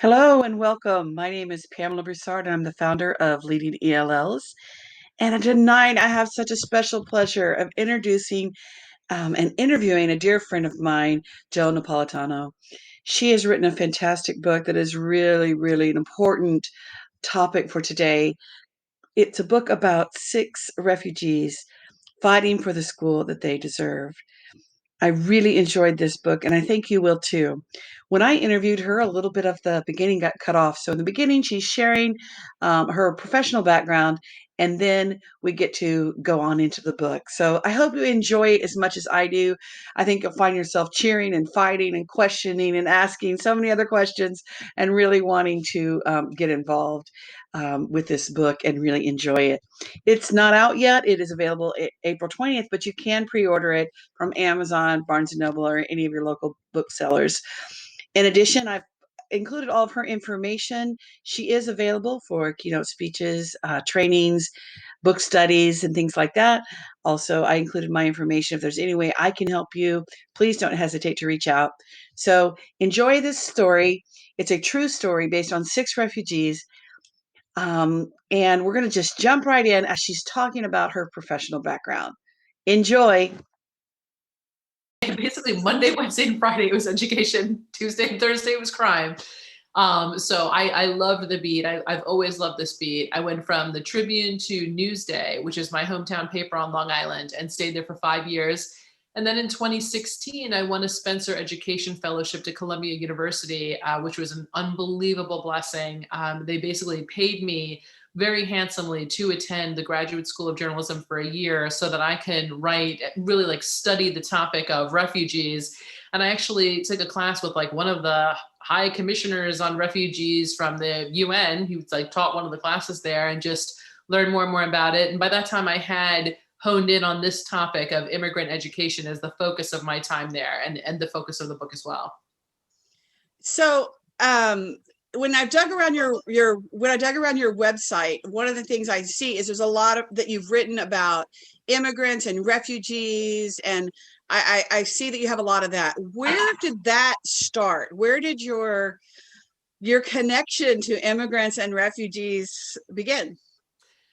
Hello and welcome. My name is Pamela Broussard, and I'm the founder of Leading ELLs. And tonight, I have such a special pleasure of introducing and interviewing a dear friend of mine, Jo Napolitano. She has written a fantastic book that is really, really an important topic for today. It's a book about six refugees fighting for the school that they deserve. I really enjoyed this book, and I think you will too. When I interviewed her, a little bit of the beginning got cut off. So, in the beginning, she's sharing her professional background, and then we get to go on into the book. So, I hope you enjoy it as much as I do. I think you'll find yourself cheering and fighting and questioning and asking so many other questions and really wanting to get involved with this book and really enjoy it. It's not out yet. It is available April 20th, but you can pre order it from Amazon, Barnes and Noble, or any of your local booksellers. In addition, I've included all of her information. She is available for keynote speeches, trainings, book studies, and things like that. Also, I included my information. If there's any way I can help you, please don't hesitate to reach out. So, enjoy this story. It's a true story based on six refugees. And we're going to just jump right in as she's talking about her professional background. Enjoy. Basically Monday, Wednesday, and Friday it was education. Tuesday and Thursday was crime. So I loved the beat. I've always loved this beat. I went from the Tribune to Newsday, which is my hometown paper on Long Island, and stayed there for 5 years. And then in 2016, I won a Spencer Education Fellowship to Columbia University, which was an unbelievable blessing. They basically paid me very handsomely to attend the Graduate School of Journalism for a year so that I can write, really like study the topic of refugees. And I actually took a class with like one of the high commissioners on refugees from the UN, who like taught one of the classes there, and just learned more and more about it. And by that time I had honed in on this topic of immigrant education as the focus of my time there, and the focus of the book as well. So, when I dug around when I dug around your website, one of the things I see is there's a lot of that you've written about immigrants and refugees, and I see that you have a lot of that. Where did that start? Where did your connection to immigrants and refugees begin?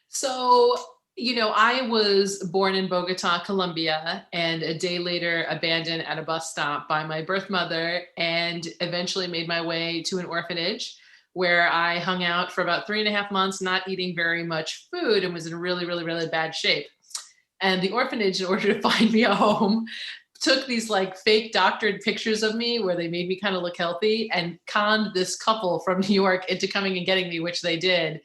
So, I was born in Bogota, Colombia, and a day later abandoned at a bus stop by my birth mother, and eventually made my way to an orphanage where I hung out for about 3.5 months, not eating very much food, and was in really, really, really bad shape. And the orphanage, in order to find me a home, took these like fake doctored pictures of me where they made me kind of look healthy, and conned this couple from New York into coming and getting me, which they did.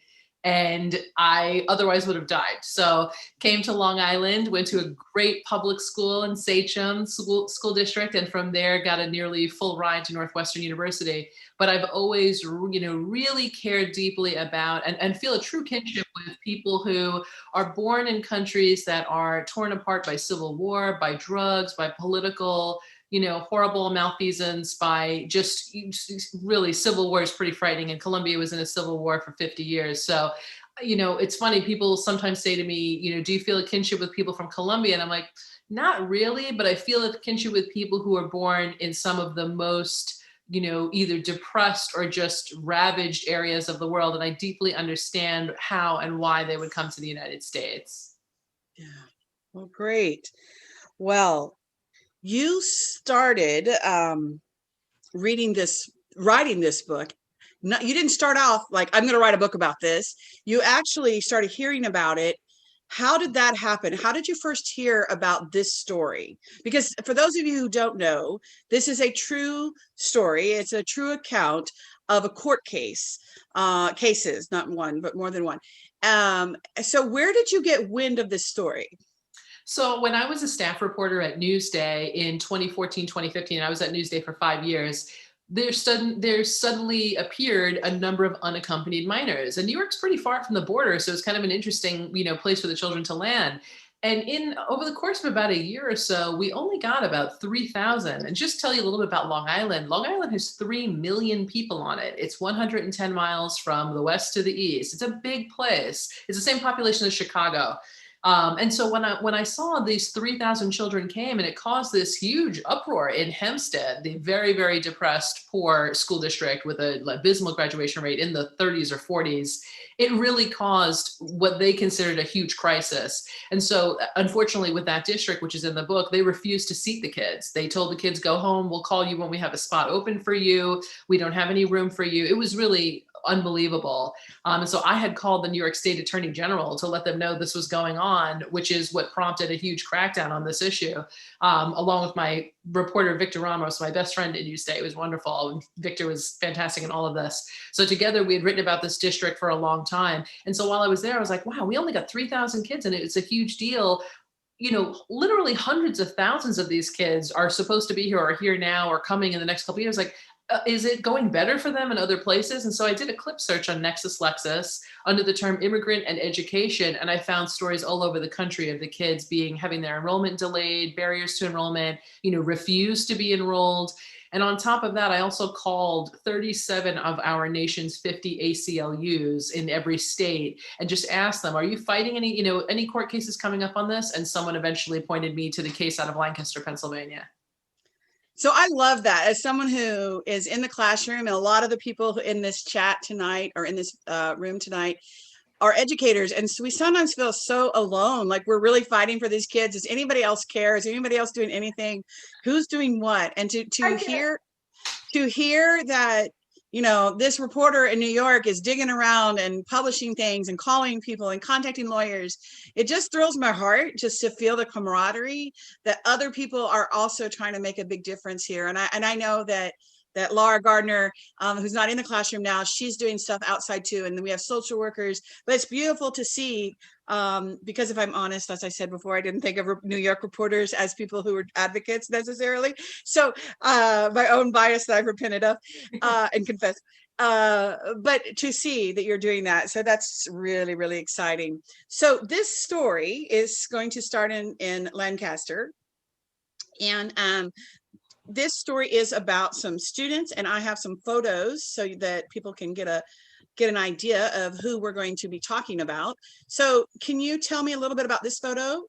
And I otherwise would have died. So came to Long Island, went to a great public school in Sachem school district, and from there got a nearly full ride to Northwestern University. But I've always, really cared deeply about and feel a true kinship with people who are born in countries that are torn apart by civil war, by drugs, by political, horrible malfeasance, by just really civil war is pretty frightening. And Colombia was in a civil war for 50 years. So, it's funny. People sometimes say to me, do you feel a kinship with people from Colombia? And I'm like, not really, but I feel a kinship with people who are born in some of the most, either depressed or just ravaged areas of the world. And I deeply understand how and why they would come to the United States. Yeah. Well, great. Well, you started writing this book. No, you didn't start off like, I'm going to write a book about this. You actually started hearing about it. How did that happen? How did you first hear about this story? Because for those of you who don't know, this is a true story. It's a true account of a court cases, not one, but more than one. So where did you get wind of this story? So when I was a staff reporter at Newsday in 2014, 2015, I was at Newsday for 5 years. There suddenly appeared a number of unaccompanied minors, and New York's pretty far from the border, so it's kind of an interesting, place for the children to land. And over the course of about a year or so, we only got about 3,000. And just tell you a little bit about Long Island. Long Island has 3 million people on it. It's 110 miles from the west to the east. It's a big place. It's the same population as Chicago. And so when I saw these 3,000 children came, and it caused this huge uproar in Hempstead, the very, very depressed, poor school district with an abysmal graduation rate in the 30s or 40s, it really caused what they considered a huge crisis. And so unfortunately with that district, which is in the book, they refused to seat the kids. They told the kids, go home, we'll call you when we have a spot open for you. We don't have any room for you. It was really unbelievable. And so I had called the New York State Attorney General to let them know this was going on, which is what prompted a huge crackdown on this issue, along with my reporter, Victor Ramos, my best friend at UState. It was wonderful. And Victor was fantastic in all of this. So together we had written about this district for a long time. And so while I was there, I was like, wow, we only got 3,000 kids, and it's a huge deal. You know, literally hundreds of thousands of these kids are supposed to be here, or are here now, or coming in the next couple of years. Like, is it going better for them in other places? And so I did a clip search on Nexus Lexis under the term immigrant and education. And I found stories all over the country of the kids having their enrollment delayed, barriers to enrollment, refused to be enrolled. And on top of that, I also called 37 of our nation's 50 ACLUs in every state and just asked them, are you fighting any court cases coming up on this? And someone eventually pointed me to the case out of Lancaster, Pennsylvania. So I love that, as someone who is in the classroom, and a lot of the people in this chat tonight, or in this room tonight, are educators. And so we sometimes feel so alone, like we're really fighting for these kids. Does anybody else care? Is anybody else doing anything? Who's doing what? And to hear that, this reporter in New York is digging around and publishing things and calling people and contacting lawyers, it just thrills my heart just to feel the camaraderie that other people are also trying to make a big difference here. And I know that Laura Gardner, who's not in the classroom now, she's doing stuff outside too. And then we have social workers, but it's beautiful to see, because if I'm honest, as I said before, I didn't think of New York reporters as people who were advocates necessarily. So my own bias that I've repented of and confessed. But to see that you're doing that, so that's really, really exciting. So this story is going to start in Lancaster. And this story is about some students, and I have some photos so that people can get an idea of who we're going to be talking about. So can you tell me a little bit about this photo,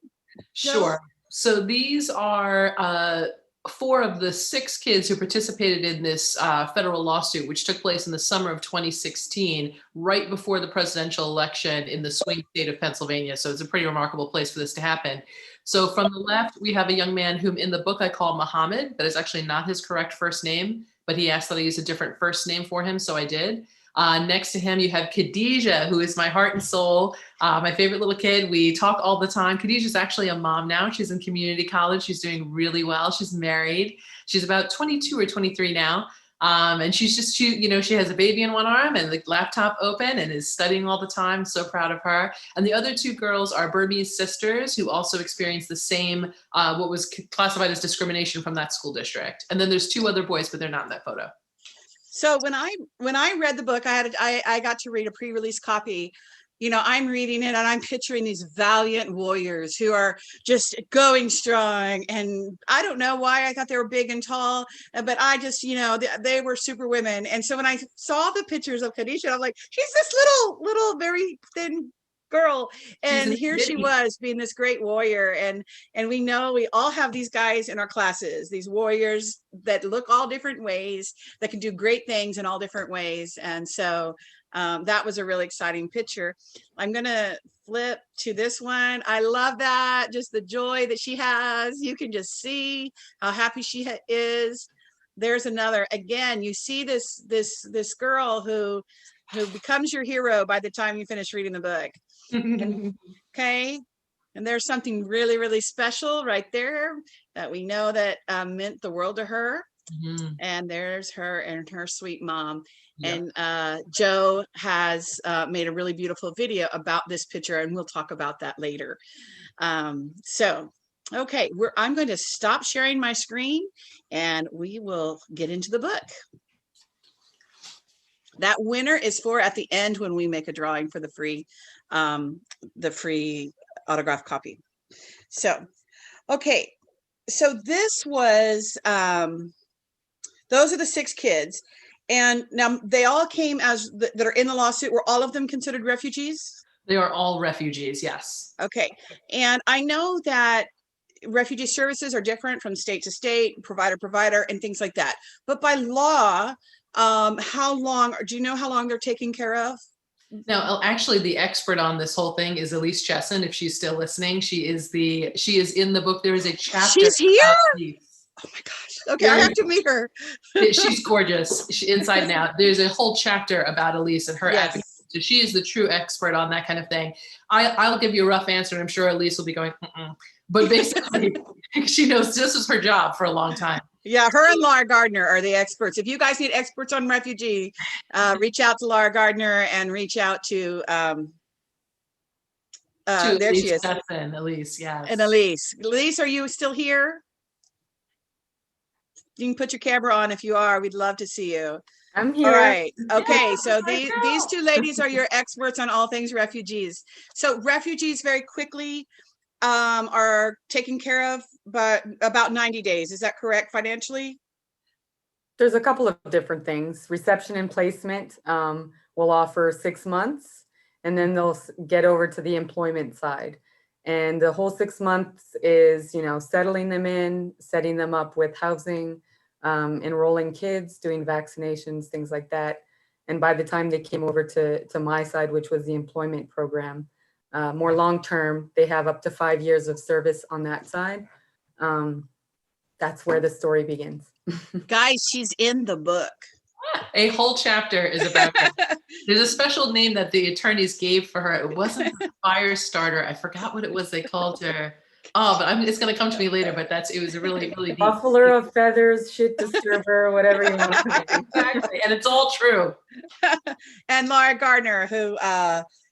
Jo? Sure. So these are 4 of the 6 kids who participated in this federal lawsuit, which took place in the summer of 2016, right before the presidential election in the swing state of Pennsylvania. So it's a pretty remarkable place for this to happen. So from the left, we have a young man whom in the book I call Muhammad. That is actually not his correct first name, but he asked that I use a different first name for him, so I did. Next to him, you have Khadijah, who is my heart and soul, my favorite little kid. We talk all the time. Khadijah is actually a mom now. She's in community college. She's doing really well. She's married. She's about 22 or 23 now. And she has a baby in one arm and the laptop open and is studying all the time. So proud of her. And the other 2 girls are Burmese sisters who also experienced the same, what was classified as discrimination from that school district. And then there's 2 other boys, but they're not in that photo. So when I read the book, I got to read a pre-release copy. I'm reading it and I'm picturing these valiant warriors who are just going strong. And I don't know why I thought they were big and tall, but I just, they were super women. And so when I saw the pictures of Khadijah, I'm like, she's this little, very thin girl, and here she was being this great warrior. And we know we all have these guys in our classes, these warriors that look all different ways, that can do great things in all different ways. And so that was a really exciting picture. I'm gonna flip to this one. I love that, just the joy that she has. You can just see how happy she is. There's another, again, you see this girl who becomes your hero by the time you finish reading the book. Okay, and there's something really, really special right there that we know that meant the world to her. Mm-hmm. And there's her and her sweet mom. Yep. And Jo has made a really beautiful video about this picture, and we'll talk about that later. So okay, I'm going to stop sharing my screen and we will get into the book. That winner is for at the end when we make a drawing for the free autograph copy. So, okay. So this was, those are the 6 kids. And now they all came that are in the lawsuit. Were all of them considered refugees? They are all refugees, yes. Okay. And I know that refugee services are different from state to state, provider, and things like that. But by law, do you know how long they're taken care of? Now, actually, the expert on this whole thing is Elise Chesson. If she's still listening, she is in the book. There is a chapter She's here? about Elise. Oh my gosh. Okay, I have to meet her. She's gorgeous, inside and out. There's a whole chapter about Elise and her advocacy. So she is the true expert on that kind of thing. I'll give you a rough answer, and I'm sure Elise will be going, mm-mm. But basically, she knows this was her job for a long time. Yeah, her and Laura Gardner are the experts. If you guys need experts on refugee, reach out to Laura Gardner and reach out to there Elise she is. Chesson, Elise, yes. And Elise. Elise, are you still here? You can put your camera on if you are. We'd love to see you. I'm here. All right. Okay. So these two ladies are your experts on all things refugees. So refugees very quickly are taken care of, but about 90 days. Is that correct financially? There's a couple of different things. Reception and placement will offer 6 months, and then they'll get over to the employment side. And the whole 6 months is, settling them in, setting them up with housing, enrolling kids, doing vaccinations, things like that. And by the time they came over to my side, which was the employment program, more long-term, they have up to 5 years of service on that side. That's where the story begins. Guys, she's in the book. A whole chapter is about it. There's a special name that the attorneys gave for her. It wasn't a fire starter. I forgot what it was they called her. Oh, but it's going to come to me later. But it was a really, really deep. Buffalo of feathers, shit disturber, whatever you want to say. Exactly, and it's all true. And Laura Gardner, who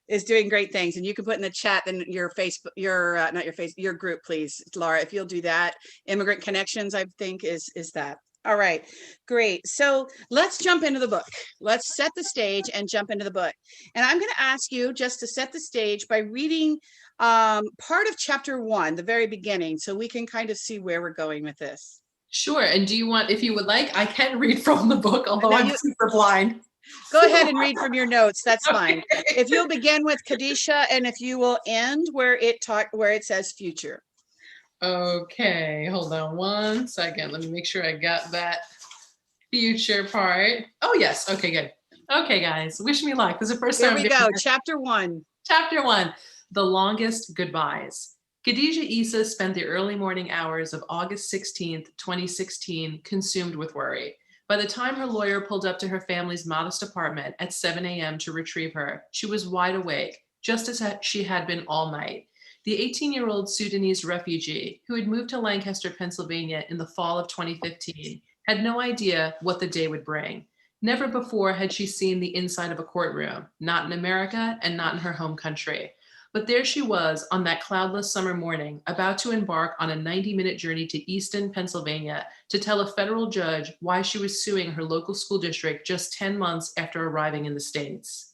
is doing great things, and you can put in the chat then your Facebook, your group, please, Laura, if you'll do that. Immigrant Connections, I think, is that. All right, great. So let's jump into the book. Let's set the stage and jump into the book. And I'm going to ask you just to set the stage by reading part of chapter 1, the very beginning, so we can kind of see where we're going with this. Sure. And do you want, if you would like, I can read from the book, although I'm super blind. Go ahead and read from your notes. That's fine. If you'll begin with Khadijah, and if you will end where it says future. Okay, hold on 1 second. Let me make sure I got that future part. Oh, yes. Okay, good. Okay, guys, wish me luck. This is the first time. Here we go. Chapter 1. Chapter 1, The Longest Goodbyes. Khadijah Issa spent the early morning hours of August 16th, 2016, consumed with worry. By the time her lawyer pulled up to her family's modest apartment at 7 a.m. to retrieve her, she was wide awake, just as she had been all night. The 18-year-old Sudanese refugee who had moved to Lancaster, Pennsylvania in the fall of 2015 had no idea what the day would bring. Never before had she seen the inside of a courtroom, not in America and not in her home country. But there she was on that cloudless summer morning, about to embark on a 90-minute journey to Easton, Pennsylvania, to tell a federal judge why she was suing her local school district just 10 months after arriving in the States.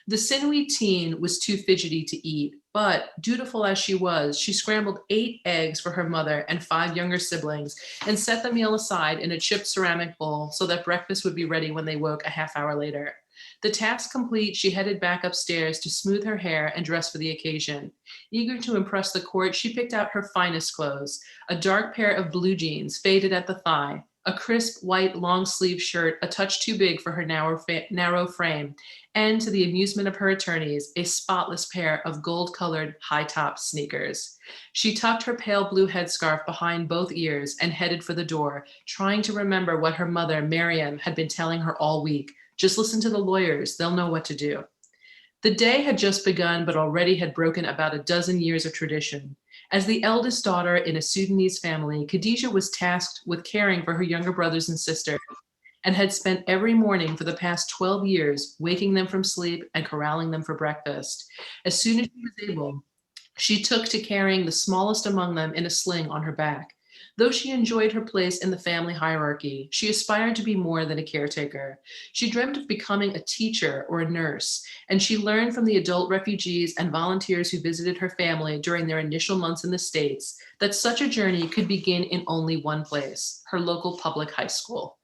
The sinewy teen was too fidgety to eat, but dutiful as she was, she scrambled 8 eggs for her mother and 5 younger siblings and set the meal aside in a chipped ceramic bowl so that breakfast would be ready when they woke a half hour later. The task complete, she headed back upstairs to smooth her hair and dress for the occasion. Eager to impress the court, she picked out her finest clothes, a dark pair of blue jeans faded at the thigh, a crisp white long-sleeve shirt a touch too big for her narrow frame, and to the amusement of her attorneys, a spotless pair of gold-colored high-top sneakers. She tucked her pale blue headscarf behind both ears and headed for the door, trying to remember what her mother, Miriam, had been telling her all week. Just listen to the lawyers, they'll know what to do. The day had just begun, but already had broken about a dozen years of tradition. As the eldest daughter in a Sudanese family, Khadijah was tasked with caring for her younger brothers and sisters, and had spent every morning for the past 12 years waking them from sleep and corralling them for breakfast. As soon as she was able, she took to carrying the smallest among them in a sling on her back. Though she enjoyed her place in the family hierarchy, she aspired to be more than a caretaker. She dreamt of becoming a teacher or a nurse, and she learned from the adult refugees and volunteers who visited her family during their initial months in the States that such a journey could begin in only one place, her local public high school.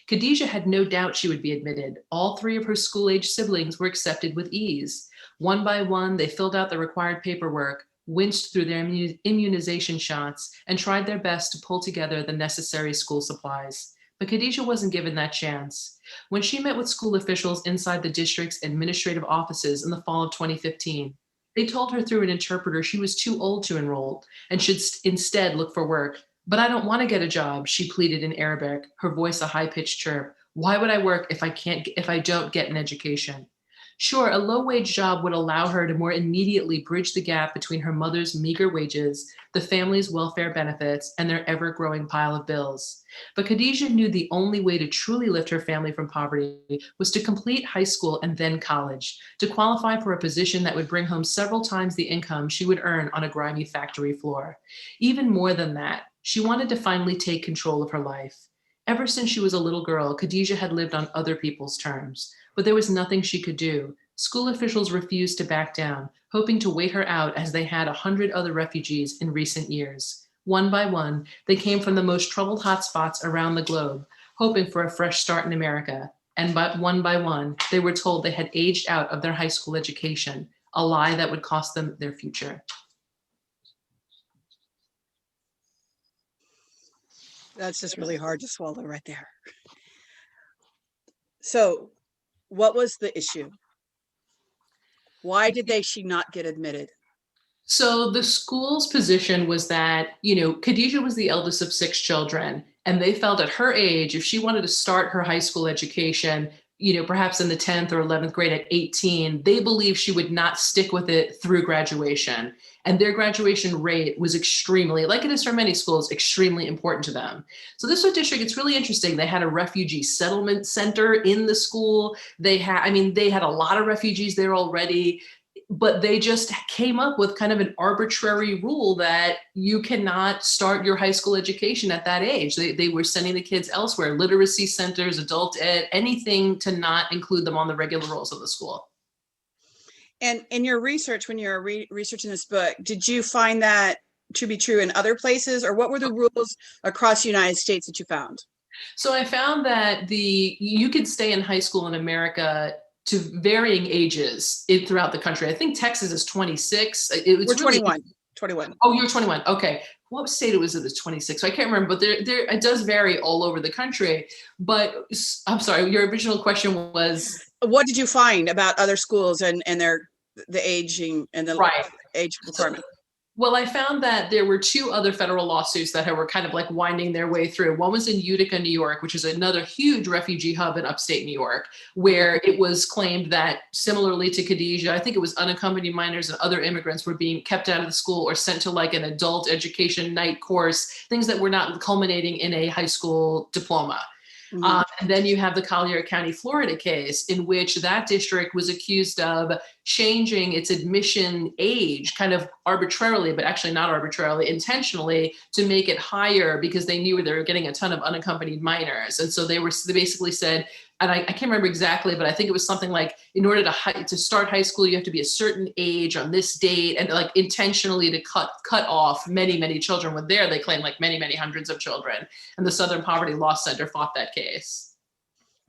Khadijah had no doubt she would be admitted. All three of her school-age siblings were accepted with ease. One by one, they filled out the required paperwork, winced through their immunization shots, and tried their best to pull together the necessary school supplies. But Khadijah wasn't given that chance. When she met with school officials inside the district's administrative offices in the fall of 2015, they told her through an interpreter she was too old to enroll and should instead look for work. But I don't want to get a job, she pleaded in Arabic, her voice a high-pitched chirp. Why would I work if I don't get an education? Sure, a low-wage job would allow her to more immediately bridge the gap between her mother's meager wages, the family's welfare benefits, and their ever-growing pile of bills. But Khadijah knew the only way to truly lift her family from poverty was to complete high school and then college, to qualify for a position that would bring home several times the income she would earn on a grimy factory floor. Even more than that, she wanted to finally take control of her life. Ever since she was a little girl, Khadijah had lived on other people's terms, but there was nothing she could do. School officials refused to back down, hoping to wait her out as they had 100 other refugees in recent years. One by one, they came from the most troubled hotspots around the globe, hoping for a fresh start in America. And one by one, they were told they had aged out of their high school education, a lie that would cost them their future. That's just really hard to swallow right there. So, what was the issue? Why did she not get admitted? So the school's position was that, Khadijah was the eldest of 6 children, and they felt at her age, if she wanted to start her high school education, perhaps in the 10th or 11th grade at 18, they believed she would not stick with it through graduation. And their graduation rate was extremely, like it is for many schools, extremely important to them. So this district, it's really interesting. They had a refugee settlement center in the school. They had a lot of refugees there already, but they just came up with kind of an arbitrary rule that you cannot start your high school education at that age. They were sending the kids elsewhere, literacy centers, adult ed, anything to not include them on the regular rules of the school. And in your research, when you're researching this book, did you find that to be true in other places, or what were the rules across the United States that you found? So I found that you could stay in high school in America to varying ages throughout the country. I think Texas is 26. We're 21. 21. Oh, you're 21. Okay. What state it was? It was 26. So I can't remember, but it does vary all over the country. But I'm sorry, your original question was, what did you find about other schools and the aging and the age requirement? Well, I found that there were 2 other federal lawsuits that were kind of like winding their way through. One was in Utica, New York, which is another huge refugee hub in upstate New York, where it was claimed that similarly to Khadijah, I think it was unaccompanied minors and other immigrants were being kept out of the school or sent to like an adult education night course, things that were not culminating in a high school diploma. Mm-hmm. And then you have the Collier County, Florida case in which that district was accused of changing its admission age kind of arbitrarily, but actually not arbitrarily, intentionally, to make it higher because they knew they were getting a ton of unaccompanied minors. And so they basically said, and I can't remember exactly, but I think it was something like, in order to start high school, you have to be a certain age on this date, and like intentionally to cut off many, many children were there. They claimed like many, many hundreds of children. And the Southern Poverty Law Center fought that case.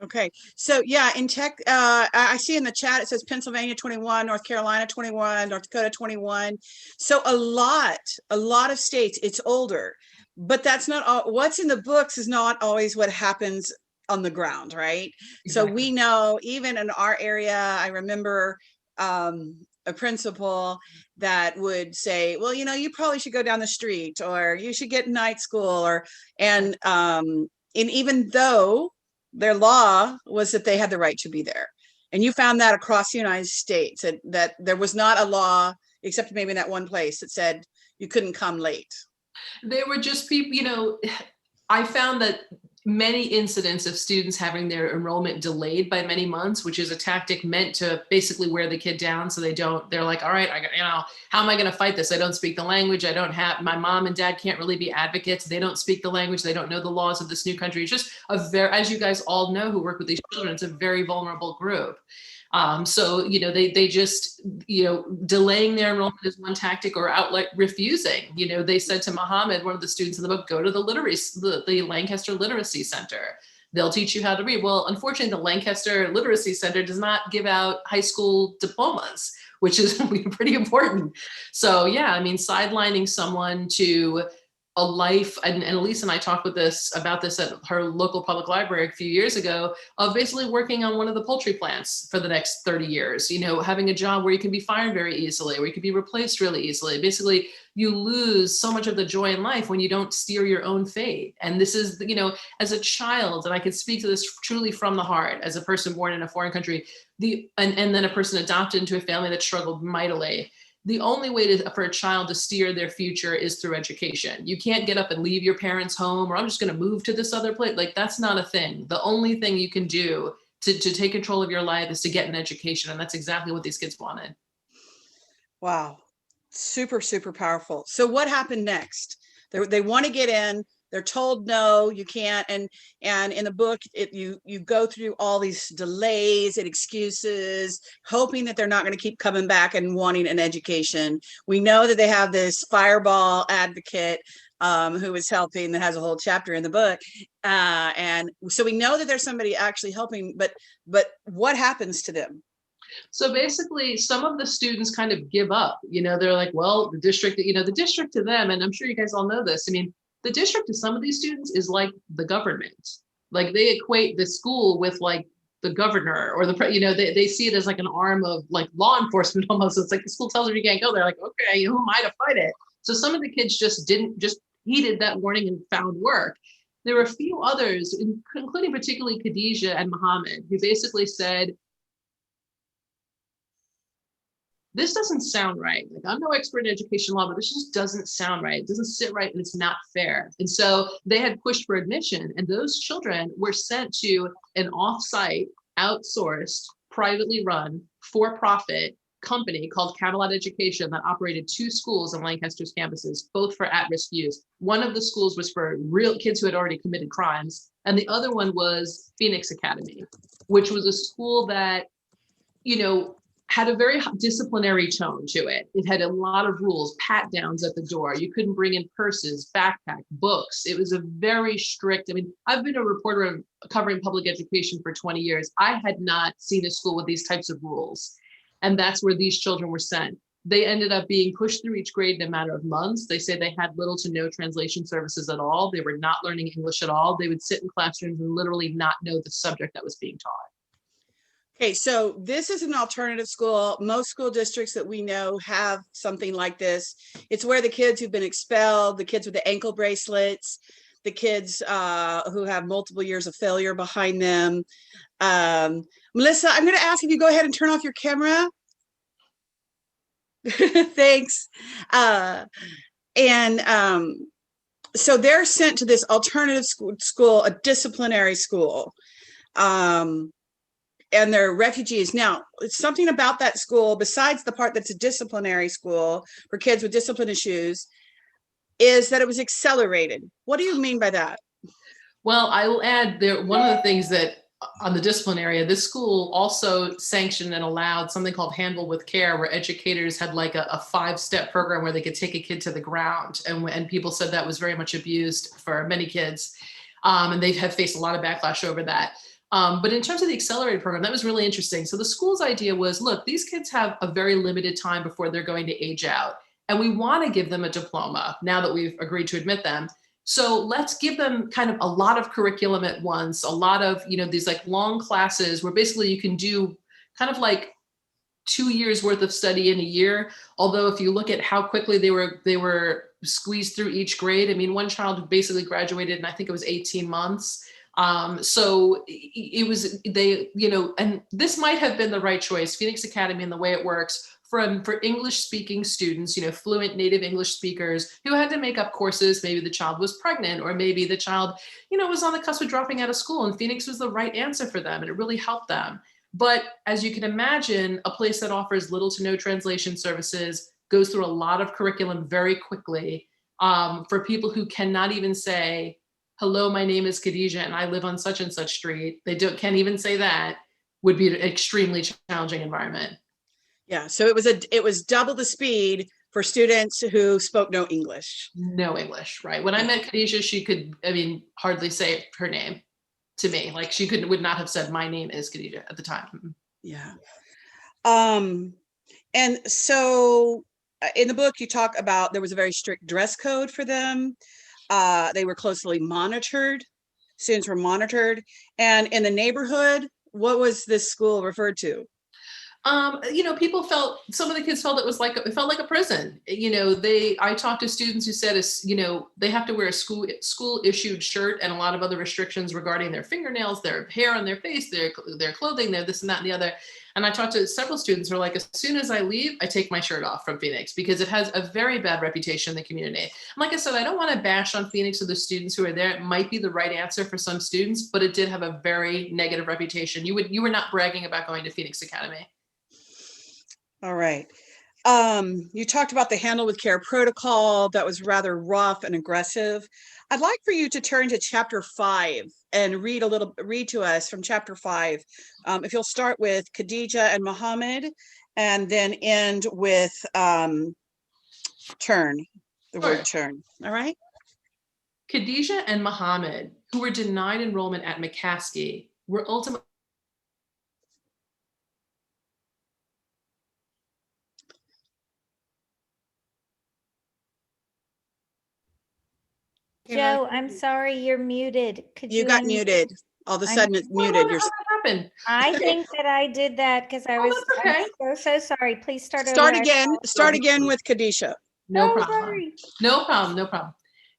Okay. So yeah, in tech, I see in the chat, it says Pennsylvania 21, North Carolina 21, North Dakota 21. So a lot of states, it's older, but that's not all. What's in the books is not always what happens on the ground, right? Exactly. So we know, even in our area, I remember a principal that would say, well, you probably should go down the street, or you should get night school, and even though their law was that they had the right to be there. And you found that across the United States, that there was not a law, except maybe in that one place, that said you couldn't come late. They were just people, I found that many incidents of students having their enrollment delayed by many months, which is a tactic meant to basically wear the kid down so they're like, all right, how am I going to fight this? I don't speak the language. My mom and dad can't really be advocates. They don't speak the language. They don't know the laws of this new country. It's just as you guys all know who work with these children, it's a very vulnerable group. So, they just, delaying their enrollment is one tactic, or outright refusing. They said to Muhammad, one of the students in the book, go to the Lancaster Literacy Center. they'll teach you how to read. Well, unfortunately, the Lancaster Literacy Center does not give out high school diplomas, which is pretty important. So yeah, I mean, sidelining someone to a life, and Elise and I talked about this at her local public library a few years ago, of basically working on one of the poultry plants for the next 30 years, having a job where you can be fired very easily, where you can be replaced really easily. Basically, you lose so much of the joy in life when you don't steer your own fate. And this is, as a child, and I can speak to this truly from the heart, as a person born in a foreign country, and then a person adopted into a family that struggled mightily. The only way for a child to steer their future is through education. You can't get up and leave your parents' home, or I'm just going to move to this other place. Like, that's not a thing. The only thing you can do to take control of your life is to get an education. And that's exactly what these kids wanted. Wow. Super, super powerful. So what happened next? They want to get in. They're told, no, you can't. And in the book, you go through all these delays and excuses, hoping that they're not going to keep coming back and wanting an education. We know that they have this fireball advocate who is helping, that has a whole chapter in the book. And so we know that there's somebody actually helping, but what happens to them? So basically, some of the students kind of give up. They're like, well, the district to them, and I'm sure you guys all know this. I mean, the district to some of these students is like the government. Like, they equate the school with like the governor or they see it as like an arm of like law enforcement almost. It's like the school tells them you can't go. They're like, okay, who am I to fight it? So some of the kids just heeded that warning and found work. There were a few others, including particularly Khadijah and Muhammad, who basically said, this doesn't sound right. Like, I'm no expert in education law, but this just doesn't sound right. It doesn't sit right, and it's not fair. And so they had pushed for admission, and those children were sent to an off-site, outsourced, privately run, for-profit company called Camelot Education that operated 2 schools on Lancaster's campuses, both for at-risk youth. One of the schools was for real kids who had already committed crimes, and the other one was Phoenix Academy, which was a school that, had a very disciplinary tone to it. It had a lot of rules, pat downs at the door. You couldn't bring in purses, backpack, books. It was a very strict, I've been a reporter covering public education for 20 years. I had not seen a school with these types of rules. And that's where these children were sent. They ended up being pushed through each grade in a matter of months. They say they had little to no translation services at all. They were not learning English at all. They would sit in classrooms and literally not know the subject that was being taught. Okay, so this is an alternative school. Most school districts that we know have something like this. It's where the kids who've been expelled, the kids with the ankle bracelets, the kids who have multiple years of failure behind them. Melissa, I'm going to ask if you go ahead and turn off your camera. Thanks. So they're sent to this alternative school, a disciplinary school. And they're refugees. Now, something about that school, besides the part that's a disciplinary school for kids with discipline issues, is that it was accelerated. What do you mean by that? Well, I will add there, one of the things that on the discipline area, this school also sanctioned and allowed something called Handle with Care, where educators had like a 5-step program where they could take a kid to the ground. And people said that was very much abused for many kids. And they have faced a lot of backlash over that. But in terms of the accelerated program, that was really interesting. So the school's idea was, look, these kids have a very limited time before they're going to age out. And we want to give them a diploma now that we've agreed to admit them. So let's give them kind of a lot of curriculum at once, a lot of, these like long classes where basically you can do kind of like 2 years worth of study in a year. Although if you look at how quickly they were squeezed through each grade, one child basically graduated in, I think it was 18 months. So it was, and this might have been the right choice. Phoenix Academy and the way it works for English speaking students, fluent native English speakers who had to make up courses. Maybe the child was pregnant, or maybe the child, was on the cusp of dropping out of school, and Phoenix was the right answer for them. And it really helped them. But as you can imagine, a place that offers little to no translation services goes through a lot of curriculum very quickly, for people who cannot even say, hello, my name is Khadijah and I live on such and such street. Can't even say that. Would be an extremely challenging environment. Yeah, so it was double the speed for students who spoke no English. No English, right? When I met Khadijah, she could, hardly say her name. to me. Like she would not have said, my name is Khadija at the time. Yeah. And so in the book, you talk about there was a very strict dress code for them. They were closely monitored. Students were monitored. And in the neighborhood, what was this school referred to? Some of the kids felt it felt like a prison. I talked to students who said, they have to wear a school issued shirt and a lot of other restrictions regarding their fingernails, their hair on their face, their clothing, their this and that and the other. And I talked to several students who are like, as soon as I leave, I take my shirt off from Phoenix because it has a very bad reputation in the community. And like I said, I don't want to bash on Phoenix or the students who are there. It might be the right answer for some students, but it did have a very negative reputation. You were not bragging about going to Phoenix Academy. All right. You talked about the handle with care protocol that was rather rough and aggressive. I'd like for you to turn to chapter 5 and read to us from chapter 5. If you'll start with Khadija and Muhammad and then end with turn, the word turn. All right. Khadija and Muhammad, who were denied enrollment at McCaskey, were ultimately Jo, I'm sorry, you're muted. Could You got muted. All of a sudden it's muted. What happened? I think that I did that because I was okay. I'm so sorry. Please start over. Start again with Khadija. No problem. No problem.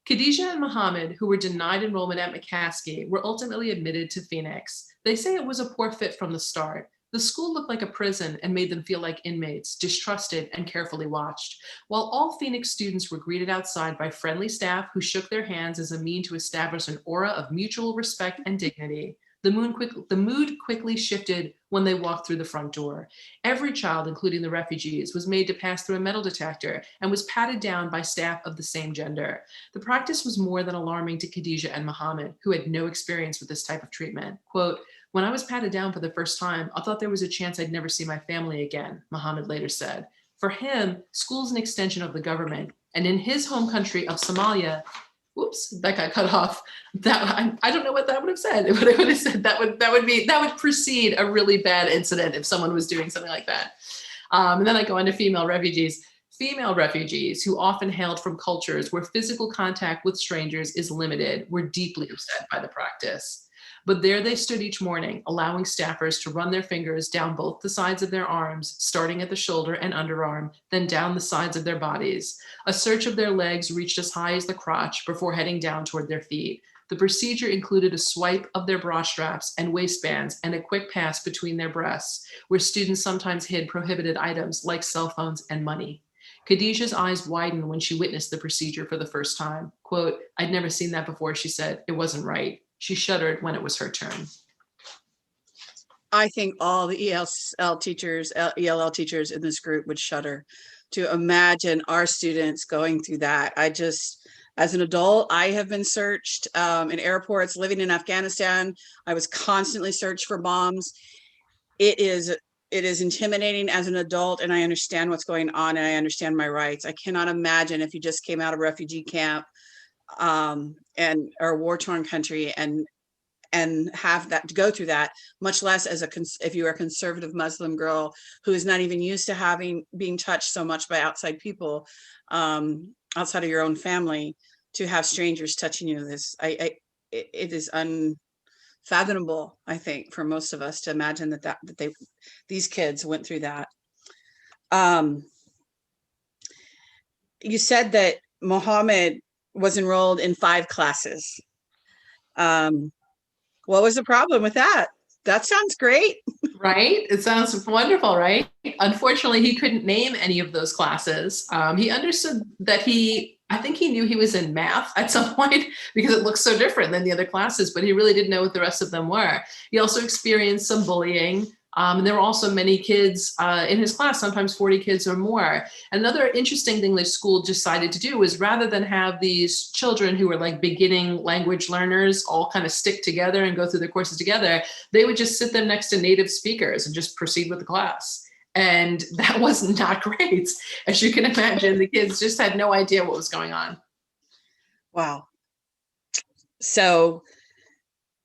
Khadija and Muhammad, who were denied enrollment at McCaskey, were ultimately admitted to Phoenix. They say it was a poor fit from the start. The school looked like a prison and made them feel like inmates, distrusted and carefully watched. While all Phoenix students were greeted outside by friendly staff who shook their hands as a mean to establish an aura of mutual respect and dignity, the mood quickly shifted when they walked through the front door. Every child, including the refugees, was made to pass through a metal detector and was patted down by staff of the same gender. The practice was more than alarming to Khadija and Muhammad, who had no experience with this type of treatment. Quote, "When I was patted down for the first time, I thought there was a chance I'd never see my family again," Muhammad later said. For him, school's an extension of the government. And in his home country of Somalia, whoops, that got cut off. I don't know what that would have said. What it would have said that would precede a really bad incident if someone was doing something like that. And then I go into female refugees. Female refugees, who often hailed from cultures where physical contact with strangers is limited, were deeply upset by the practice. But there they stood each morning, allowing staffers to run their fingers down both the sides of their arms, starting at the shoulder and underarm, then down the sides of their bodies. A search of their legs reached as high as the crotch before heading down toward their feet. The procedure included a swipe of their bra straps and waistbands and a quick pass between their breasts, where students sometimes hid prohibited items like cell phones and money. Khadijah's eyes widened when she witnessed the procedure for the first time. Quote, "I'd never seen that before," she said. "It wasn't right." She shuddered when it was her turn. I think all the ELL teachers in this group would shudder to imagine our students going through that. As an adult, I have been searched in airports. Living in Afghanistan, I was constantly searched for bombs. It is intimidating as an adult, and I understand what's going on, and I understand my rights. I cannot imagine if you just came out of refugee camp and or a war-torn country and have that to go through that, much less if you're a conservative Muslim girl who is not even used to being touched so much by outside people, outside of your own family, to have strangers touching you. It is unfathomable, I think, for most of us to imagine that these kids went through that. You said that Muhammad was enrolled in 5 classes. What was the problem with that? That sounds great. Right? It sounds wonderful, right? Unfortunately, he couldn't name any of those classes. He understood that I think he knew he was in math at some point because it looks so different than the other classes, but he really didn't know what the rest of them were. He also experienced some bullying. And there were also many kids in his class, sometimes 40 kids or more. Another interesting thing the school decided to do was, rather than have these children who were like beginning language learners all kind of stick together and go through their courses together, they would just sit them next to native speakers and just proceed with the class. And that was not great. As you can imagine, the kids just had no idea what was going on. Wow. So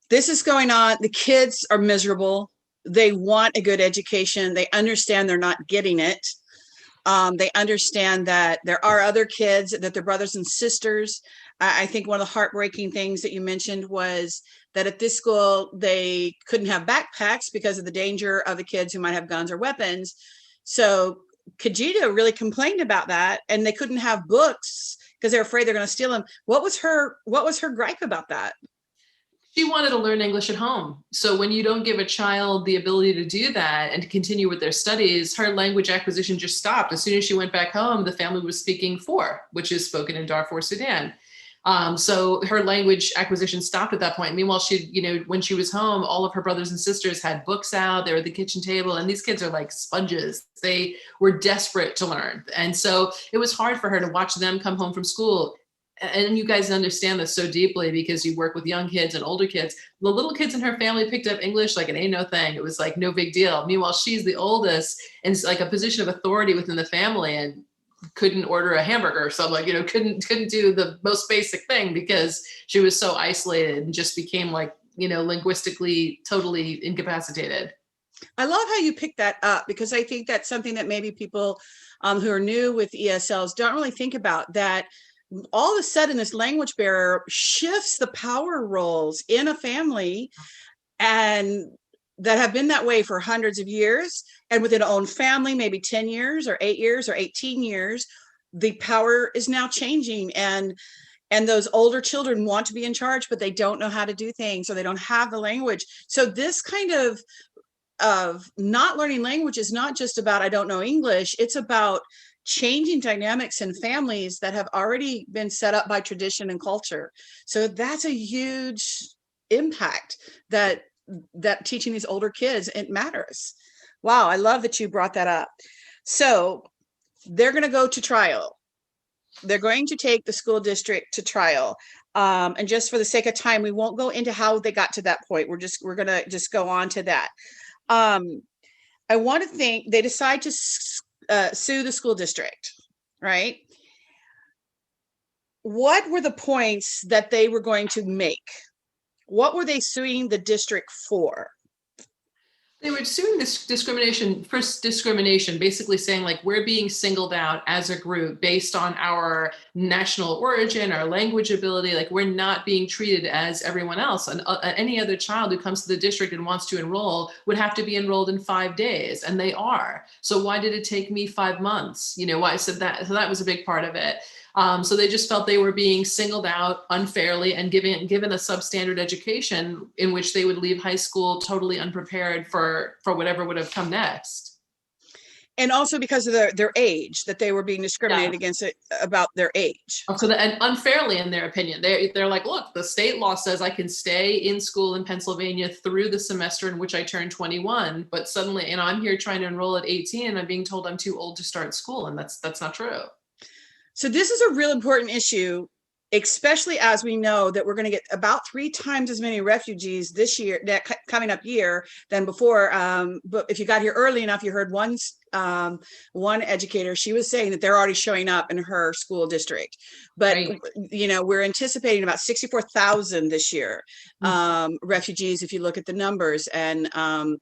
this is going on. The kids are miserable. They want a good education. They understand they're not getting it. They understand that there are other kids, that they're brothers and sisters. I think one of the heartbreaking things that you mentioned was that at this school, they couldn't have backpacks because of the danger of the kids who might have guns or weapons. So Kajita really complained about that, and they couldn't have books because they're afraid they're going to steal them. What was her gripe about that? She wanted to learn English at home. So when you don't give a child the ability to do that and to continue with their studies, her language acquisition just stopped. As soon as she went back home, the family was speaking Four, which is spoken in Darfur, Sudan. So her language acquisition stopped at that point. Meanwhile, when she was home, all of her brothers and sisters had books out. They were at the kitchen table, and these kids are like sponges. They were desperate to learn. And so it was hard for her to watch them come home from school. And you guys understand this so deeply because you work with young kids and older kids. The little kids in her family picked up English like it ain't no thing. It was like no big deal. Meanwhile, she's the oldest and it's like a position of authority within the family and couldn't order a hamburger or something, couldn't do the most basic thing because she was so isolated and just became like, linguistically totally incapacitated. I love how you picked that up because I think that's something that maybe people who are new with ESLs don't really think about, that all of a sudden this language barrier shifts the power roles in a family, and that have been that way for hundreds of years, and within our own family, maybe 10 years or 8 years or 18 years, the power is now changing, and those older children want to be in charge, but they don't know how to do things, or they don't have the language. So this kind of not learning language is not just about, I don't know English, it's about changing dynamics in families that have already been set up by tradition and culture. So that's a huge impact that teaching these older kids, it matters. Wow, I love that you brought that up. So they're going to go to trial. They're going to take the school district to trial. And just for the sake of time, we won't go into how they got to that point. We're going to just go on to that. I want to think they decide to sue the school district, right? What were the points that they were going to make? What were they suing the district for? They were suing this discrimination, basically saying like, we're being singled out as a group based on our national origin, our language ability. Like we're not being treated as everyone else. And any other child who comes to the district and wants to enroll would have to be enrolled in 5 days, and they are. So why did it take me 5 months? Why? So that was a big part of it. So they just felt they were being singled out unfairly and given a substandard education in which they would leave high school totally unprepared for whatever would have come next. And also because of their age, that they were being discriminated against about their age. And unfairly, in their opinion. They're like, look, the state law says I can stay in school in Pennsylvania through the semester in which I turn 21, but suddenly, I'm here trying to enroll at 18 and I'm being told I'm too old to start school, and that's not true. So this is a real important issue, especially as we know that we're going to get about 3 times as many refugees this year, that coming up year, than before. But if you got here early enough, you heard one educator, she was saying that they're already showing up in her school district. But, right, we're anticipating about 64,000 this year, refugees, if you look at the numbers, and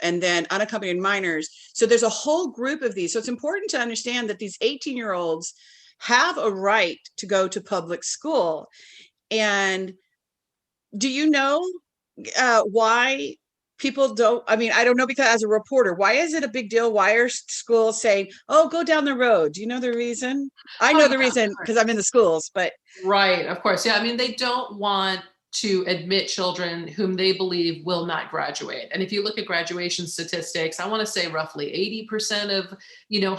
then unaccompanied minors. So there's a whole group of these. So it's important to understand that these 18-year-olds have a right to go to public school. And do you know why people don't? I mean, I don't know, because as a reporter, why is it a big deal? Why are schools saying, oh, go down the road? Do you know the reason? I know the reason because I'm in the schools, but. Right, of course. Yeah, I mean, they don't want to admit children whom they believe will not graduate. And if you look at graduation statistics, I want to say roughly 80% of,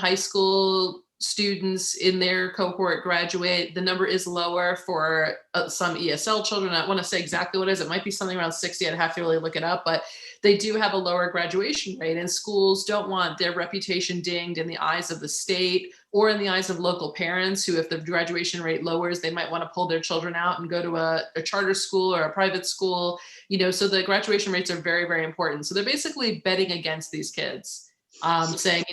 high school students in their cohort graduate. The number is lower for some ESL children. I want to say exactly what it is. It might be something around 60. I'd have to really look it up, but they do have a lower graduation rate, and schools don't want their reputation dinged in the eyes of the state or in the eyes of local parents who, if the graduation rate lowers, they might want to pull their children out and go to a charter school or a private school, so the graduation rates are very, very important. So they're basically betting against these kids. Saying,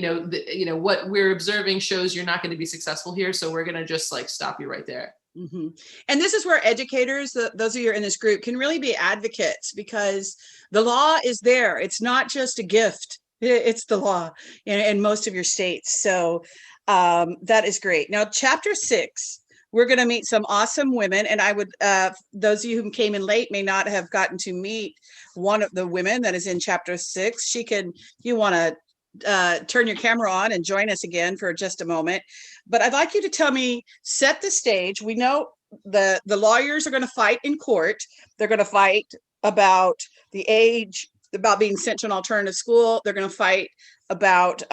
what we're observing shows you're not going to be successful here, so we're going to just stop you right there. And this is where educators, those of you who are in this group, can really be advocates, because the law is there. It's not just a gift. It's the law in most of your states. So that is great. Now, chapter 6, we're going to meet some awesome women. And I would, those of you who came in late may not have gotten to meet one of the women that is in chapter 6. She can, if you want to turn your camera on and join us again for just a moment. But I'd like you to tell me, set the stage. We know the lawyers are going to fight in court. They're going to fight about the age, about being sent to an alternative school. They're going to fight about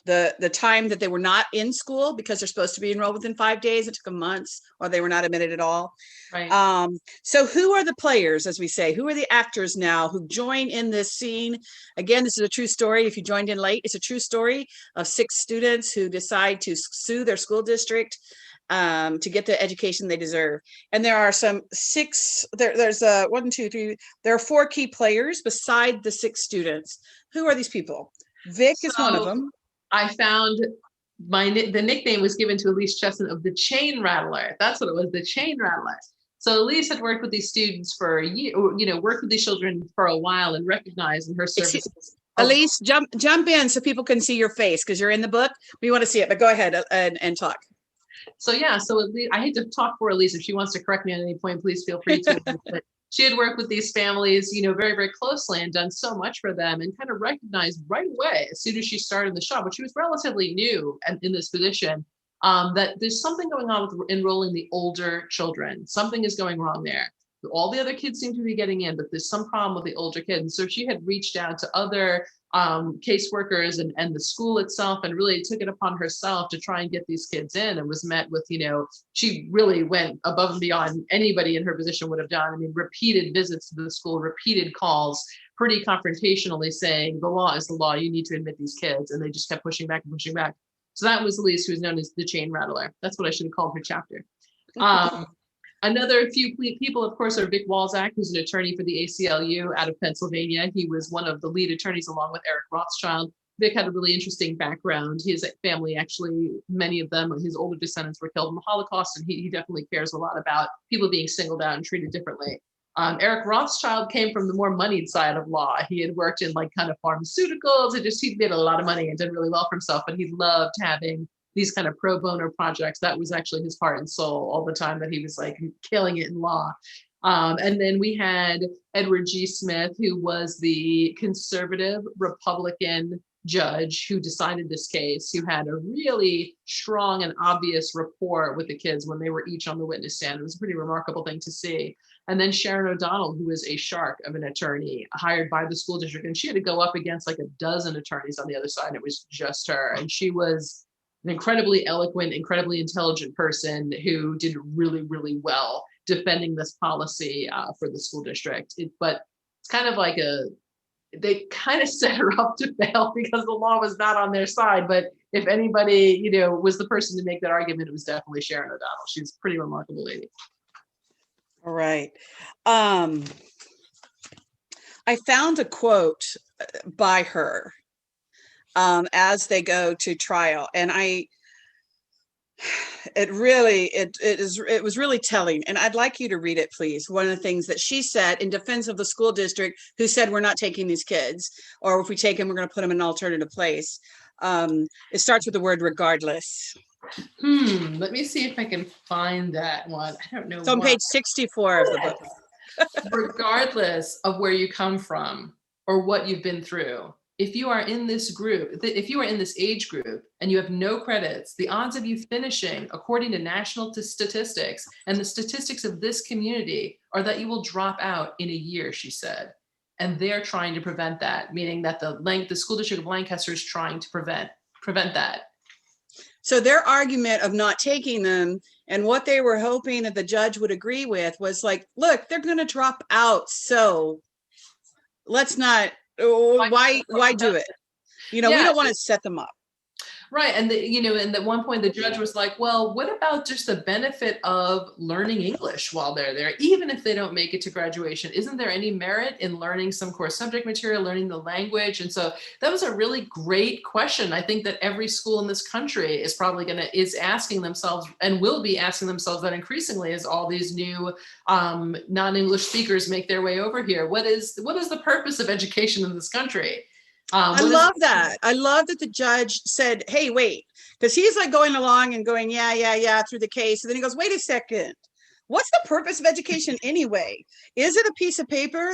the time that they were not in school, because they're supposed to be enrolled within 5 days. It took them months, or they were not admitted at all. Right. So who are the players, as we say? Who are the actors now who join in this scene? Again, this is a true story. If you joined in late, it's a true story of 6 students who decide to sue their school district to get the education they deserve. And there are some 6, there's 1, 2, 3, there are 4 key players beside the 6 students. Who are these people? Vic is one of them. I found the nickname was given to Elise Chesson of the Chain Rattler. That's what it was, the Chain Rattler. So Elise had worked with these students for a year, worked with these children for a while, and recognized in her services. Elise, jump in so people can see your face, because you're in the book. We want to see it, but go ahead and talk. So yeah, I hate to talk for Elise. If she wants to correct me at any point, please feel free to. But she had worked with these families, very, very closely, and done so much for them, and kind of recognized right away, as soon as she started the shop, but she was relatively new and in this position, that there's something going on with enrolling the older children. Something is going wrong there. All the other kids seem to be getting in, but there's some problem with the older kids. And so she had reached out to other caseworkers and the school itself, and really took it upon herself to try and get these kids in, and was met with, she really went above and beyond anybody in her position would have done. I mean, repeated visits to the school, repeated calls, pretty confrontationally saying, the law is the law, you need to admit these kids. And they just kept pushing back and pushing back. So that was Elise, who was known as the Chain Rattler. That's what I should have called her chapter. Another few people, of course, are Vic Walczak, who's an attorney for the ACLU out of Pennsylvania. He was one of the lead attorneys along with Eric Rothschild. Vic had a really interesting background. His family, actually, many of them, his older descendants, were killed in the Holocaust, and he definitely cares a lot about people being singled out and treated differently. Eric Rothschild came from the more moneyed side of law. He had worked in kind of pharmaceuticals, and he made a lot of money and did really well for himself, but he loved having these kind of pro bono projects. That was actually his heart and soul all the time, that he was killing it in law. And then we had Edward G. Smith, who was the conservative Republican judge who decided this case, who had a really strong and obvious rapport with the kids when they were each on the witness stand. It was a pretty remarkable thing to see. And then Sharon O'Donnell, who was a shark of an attorney hired by the school district, and she had to go up against a dozen attorneys on the other side. It was just her, and she was an incredibly eloquent, incredibly intelligent person who did really, really well defending this policy for the school district. But it's kind of they kind of set her up to fail, because the law was not on their side. But if anybody, was the person to make that argument, it was definitely Sharon O'Donnell. She's a pretty remarkable lady. All right. I found a quote by her as they go to trial, and it was really telling, and I'd like you to read it, please. One of the things that she said in defense of the school district, who said, we're not taking these kids, or if we take them, we're going to put them in an alternative place. It starts with the word regardless. Let me see if I can find that one. I don't know. It's on page 64 of the book. Regardless of where you come from or what you've been through, if you are in this group, if you are in this age group and you have no credits, the odds of you finishing, according to national statistics and the statistics of this community, are that you will drop out in a year, she said. And they're trying to prevent that, meaning that the school district of Lancaster is trying to prevent that. So their argument of not taking them, and what they were hoping that the judge would agree with, was look, they're going to drop out. So let's not, why do it? We don't want to set them up. Right. And and at one point the judge was like, well, what about just the benefit of learning English while they're there, even if they don't make it to graduation? Isn't there any merit in learning some core subject material, learning the language? And so that was a really great question. I think that every school in this country is probably is asking themselves, and will be asking themselves that increasingly as all these new non-English speakers make their way over here. What is the purpose of education in this country? I love that. I love that the judge said, hey, wait, because he's like going along and going, yeah, through the case. And then he goes, wait a second. What's the purpose of education anyway? Is it a piece of paper?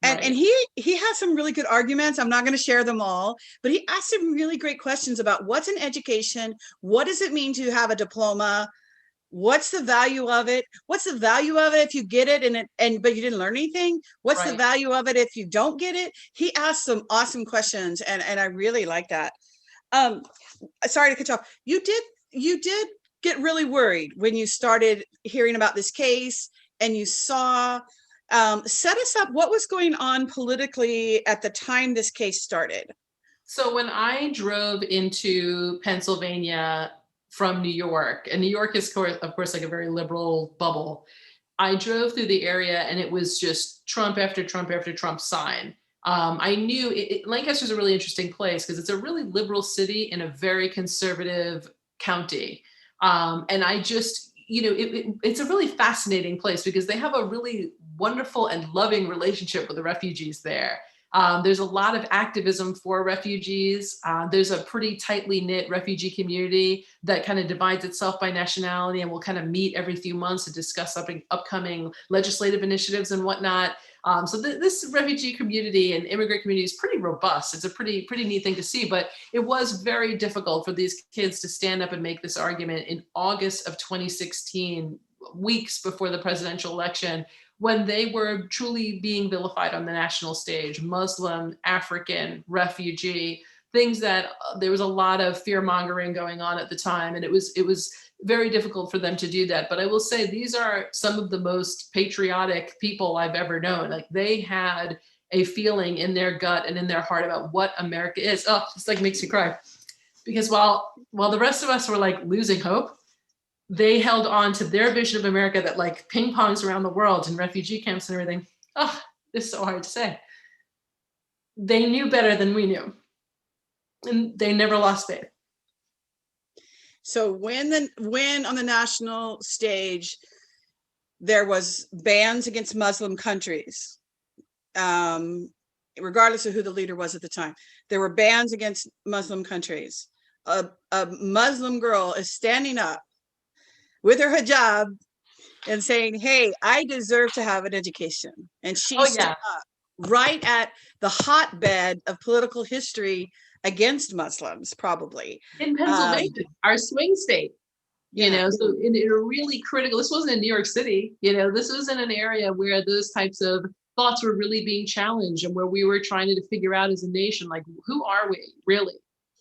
And, Right. and he has some really good arguments. I'm not going to share them all, but he asked some really great questions about what's an education? What does it mean to have a diploma? What's the value of it? What's the value of it if you get it but you didn't learn anything? What's the value of it if you don't get it? He asked some awesome questions, and I really like that. Sorry to cut you off. You did get really worried when you started hearing about this case, and you saw set us up. What was going on politically at the time this case started? So when I drove into Pennsylvania from New York, and New York is of course like a very liberal bubble, I drove through the area and it was just Trump after Trump after Trump sign. I knew Lancaster's a really interesting place because it's a really liberal city in a very conservative county. And I just, it's a really fascinating place because they have a really wonderful and loving relationship with the refugees there. There's a lot of activism for refugees. There's a pretty tightly knit refugee community that kind of divides itself by nationality and will kind of meet every few months to discuss upcoming legislative initiatives and whatnot. So this refugee community and immigrant community is pretty robust. It's a pretty neat thing to see, but it was very difficult for these kids to stand up and make this argument in August of 2016, weeks before the presidential election, when they were truly being vilified on the national stage: Muslim, African, refugee, things that there was a lot of fear mongering going on at the time. And it was very difficult for them to do that. But I will say these are some of the most patriotic people I've ever known. Like, they had a feeling in their gut and in their heart about what America is. Oh, it's like makes you cry. Because while the rest of us were like losing hope, they held on to their vision of America that like ping pongs around the world in refugee camps and everything. Oh, it's so hard to say. They knew better than we knew, and they never lost faith. So when on the national stage there was bans against Muslim countries, regardless of who the leader was at the time, there were bans against Muslim countries. A Muslim girl is standing up with her hijab and saying, hey, I deserve to have an education. And she stood up right at the hotbed of political history against Muslims, probably. In Pennsylvania, our swing state, so in a really critical, this wasn't in New York City, this was in an area where those types of thoughts were really being challenged, and where we were trying to figure out as a nation, like, who are we really?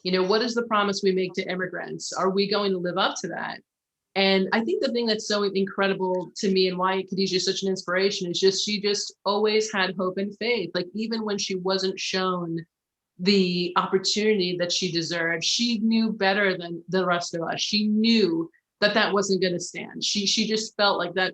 What is the promise we make to immigrants? Are we going to live up to that? And I think the thing that's so incredible to me and why Khadijah is such an inspiration is just, she just always had hope and faith. Like, even when she wasn't shown the opportunity that she deserved, she knew better than the rest of us. She knew that wasn't going to stand. She just felt like that,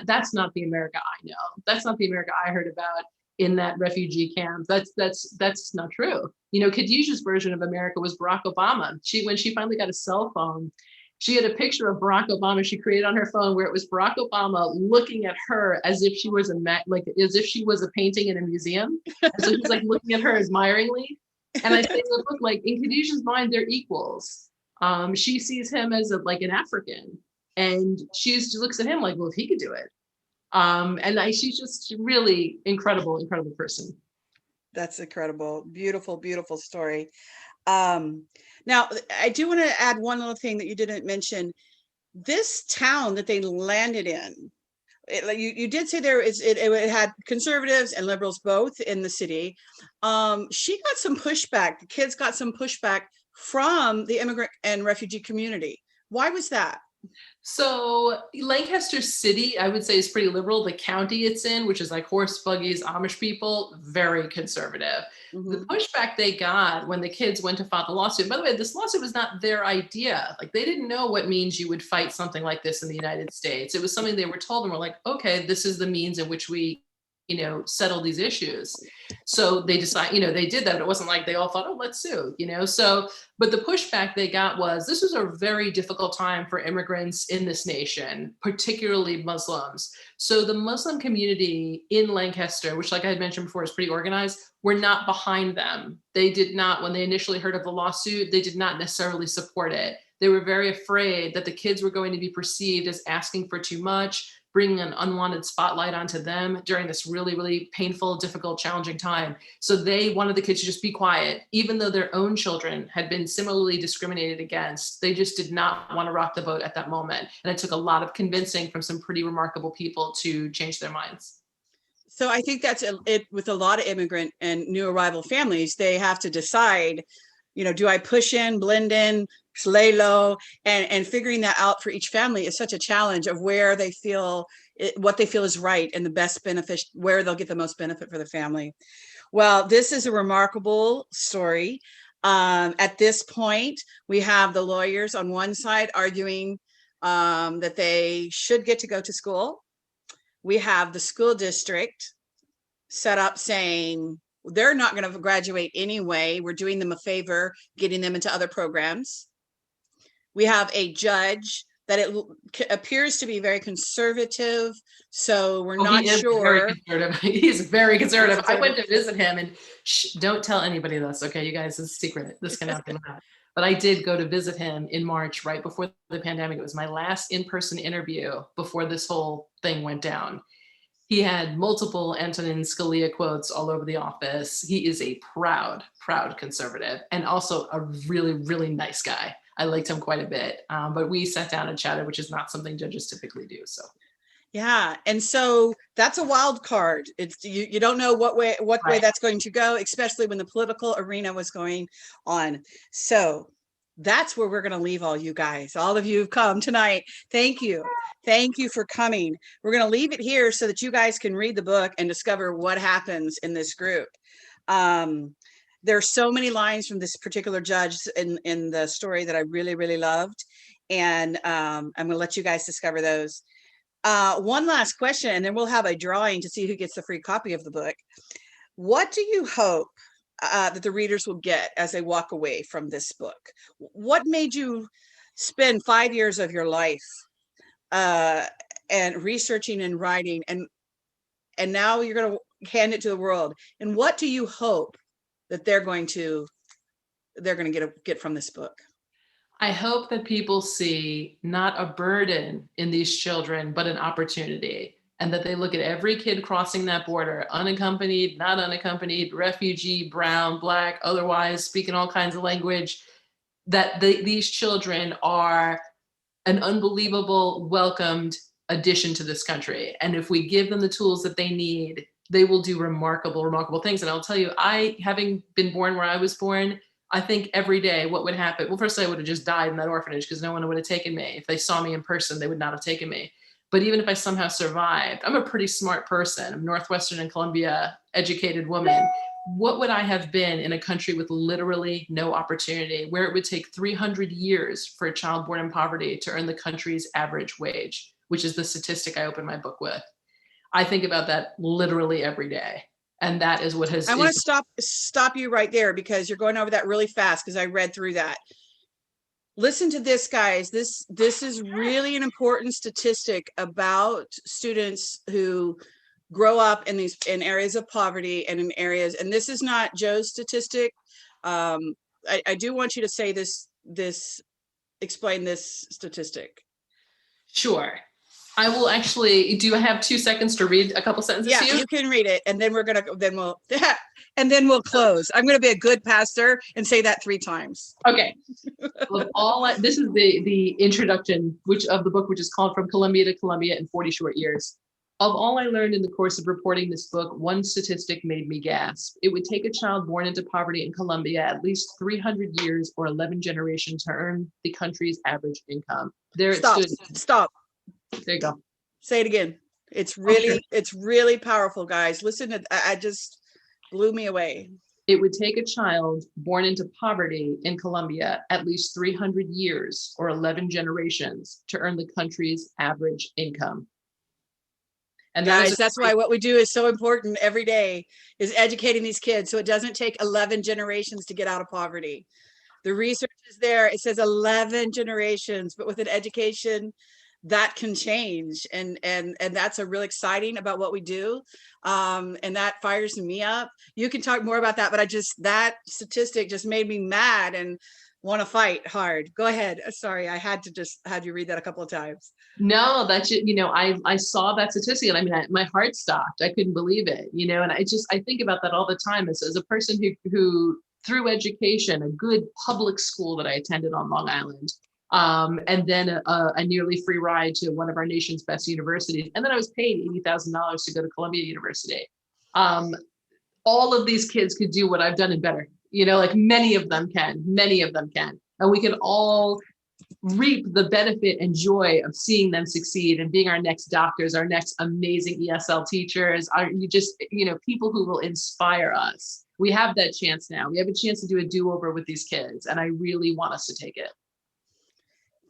that's not the America I know. That's not the America I heard about in that refugee camp. That's not true. Khadijah's version of America was Barack Obama. When she finally got a cell phone, she had a picture of Barack Obama she created on her phone where it was Barack Obama looking at her as if she was a painting in a museum. And so he's like looking at her admiringly. And I say in the book, like, in Khadijah's mind, they're equals. She sees him as an African, and she looks at him like, well, if he could do it. She's just really incredible person. That's incredible. Beautiful, beautiful story. Now, I do want to add one little thing that you didn't mention. This town that they landed in, you did say it had conservatives and liberals both in the city. She got some pushback. The kids got some pushback from the immigrant and refugee community. Why was that? So Lancaster City, I would say, is pretty liberal. The county it's in, which is like horse buggies, Amish people, very conservative. The Mhm. pushback they got when the kids went to file the lawsuit, by the way, this lawsuit was not their idea. Like they didn't know what means you would fight something like this in the United States. It was something they were told and were like, okay, this is the means in which we, settle these issues. So they decide, they did that. But it wasn't like they all thought, oh, let's sue, So, but the pushback they got was this was a very difficult time for immigrants in this nation, particularly Muslims. So the Muslim community in Lancaster, which like I had mentioned before, is pretty organized, were not behind them. They did not, when they initially heard of the lawsuit, they did not necessarily support it. They were very afraid that the kids were going to be perceived as asking for too much, bringing an unwanted spotlight onto them during this really, really painful, difficult, challenging time. So they wanted the kids to just be quiet, even though their own children had been similarly discriminated against. They just did not want to rock the boat at that moment. And it took a lot of convincing from some pretty remarkable people to change their minds. So I think that's it with a lot of immigrant and new arrival families. They have to decide, do I push in, blend in, lay low, and figuring that out for each family is such a challenge of where they feel what they feel is right and the best benefit, where they'll get the most benefit for the family. Well, this is a remarkable story. At this point, we have the lawyers on one side arguing that they should get to go to school. We have the school district set up saying they're not going to graduate anyway. We're doing them a favor, getting them into other programs. We have a judge that it appears to be very conservative, so we're not sure. He's very conservative. I went to visit him, and don't tell anybody this, okay, you guys, it's a secret. This cannot come out. But I did go to visit him in March, right before the pandemic. It was my last in-person interview before this whole thing went down. He had multiple Antonin Scalia quotes all over the office. He is a proud, proud conservative, and also a really, really nice guy. I liked him quite a bit, but we sat down and chatted, which is not something judges typically do. So, yeah, and so that's a wild card. It's you don't know what way that's going to go, especially when the political arena was going on. So that's where we're going to leave all you guys. All of you who've come tonight. Thank you. Thank you for coming. We're going to leave it here so that you guys can read the book and discover what happens in this group. There are so many lines from this particular judge in the story that I really, really loved. And I'm going to let you guys discover those. One last question, and then we'll have a drawing to see who gets the free copy of the book. What do you hope that the readers will get as they walk away from this book? What made you spend 5 years of your life and researching and writing, and now you're going to hand it to the world? And what do you hope that they're going to get from this book? I hope that people see not a burden in these children, but an opportunity, and that they look at every kid crossing that border, unaccompanied, not unaccompanied, refugee, brown, black, otherwise, speaking all kinds of language, that these children are an unbelievable, welcomed addition to this country. And if we give them the tools that they need, they will do remarkable, remarkable things. And I'll tell you, having been born where I was born, I think every day what would happen, well, first I would have just died in that orphanage because no one would have taken me. If they saw me in person, they would not have taken me. But even if I somehow survived, I'm a pretty smart person. I'm Northwestern and Columbia educated woman. What would I have been in a country with literally no opportunity, where it would take 300 years for a child born in poverty to earn the country's average wage, which is the statistic I open my book with? I think about that literally every day. And that is what has. I want to stop you right there because you're going over that really fast because I read through that. Listen to this, guys. This is really an important statistic about students who grow up in areas of poverty and in areas, and this is not Joe's statistic. I do want you to say explain this statistic. Sure. I will actually, do I have 2 seconds to read a couple sentences to you? Yeah, you can read it, and then we'll close. I'm going to be a good pastor and say that 3 times. Okay. This is the introduction of the book, which is called From Columbia to Columbia in 40 Short Years. Of all I learned in the course of reporting this book, one statistic made me gasp. It would take a child born into poverty in Colombia at least 300 years or 11 generations to earn the country's average income. There it stood. Stop. There you go. Say it again. It's really powerful, guys. Listen to, I just blew me away. It would take a child born into poverty in Colombia at least 300 years or 11 generations to earn the country's average income. And guys, that's why what we do is so important every day, is educating these kids so it doesn't take 11 generations to get out of poverty. The research is there. It says 11 generations, but with an education that can change. And that's a real exciting about what we do. And that fires me up. You can talk more about that, but that statistic just made me mad and want to fight hard. Go ahead. Sorry, I had you read that a couple of times. No, that's, I saw that statistic and my heart stopped. I couldn't believe it, and I think about that all the time as a person who through education, a good public school that I attended on Long Island, and then a nearly free ride to one of our nation's best universities. And then I was paid $80,000 to go to Columbia University. All of these kids could do what I've done and better, like many of them can. And we can all reap the benefit and joy of seeing them succeed and being our next doctors, our next amazing ESL teachers, people who will inspire us. We have that chance now. We have a chance to do a do-over with these kids, and I really want us to take it.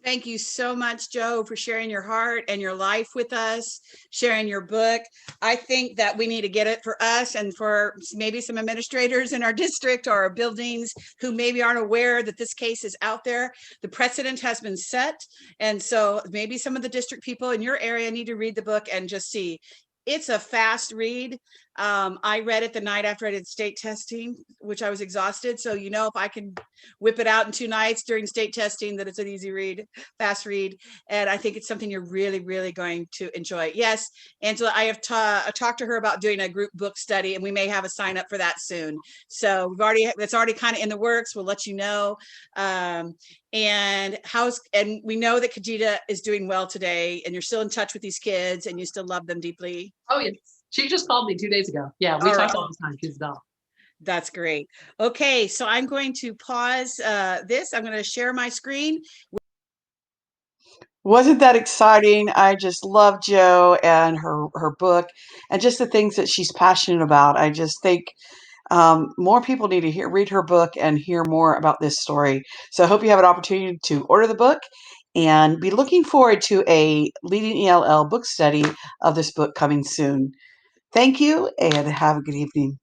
Thank you so much, Jo, for sharing your heart and your life with us, sharing your book. I think that we need to get it for us and for maybe some administrators in our district or our buildings who maybe aren't aware that this case is out there. The precedent has been set. And so maybe some of the district people in your area need to read the book and just see. It's a fast read. I read it the night after I did state testing, which I was exhausted. So, if I can whip it out in 2 nights during state testing, that it's an easy read, fast read. And I think it's something you're really, really going to enjoy. Yes, Angela, I have talked to her about doing a group book study, and we may have a sign up for that soon. So that's already kind of in the works. We'll let you know. And we know that Kajita is doing well today, and you're still in touch with these kids and you still love them deeply. Oh, yes. She just called me 2 days ago. Yeah, we talk all the time. She's doll. That's great. Okay, so I'm going to pause this. I'm going to share my screen. Wasn't that exciting? I just love Jo and her book and just the things that she's passionate about. I just think more people need to read her book and hear more about this story. So I hope you have an opportunity to order the book and be looking forward to a Leading ELL book study of this book coming soon. Thank you and have a good evening.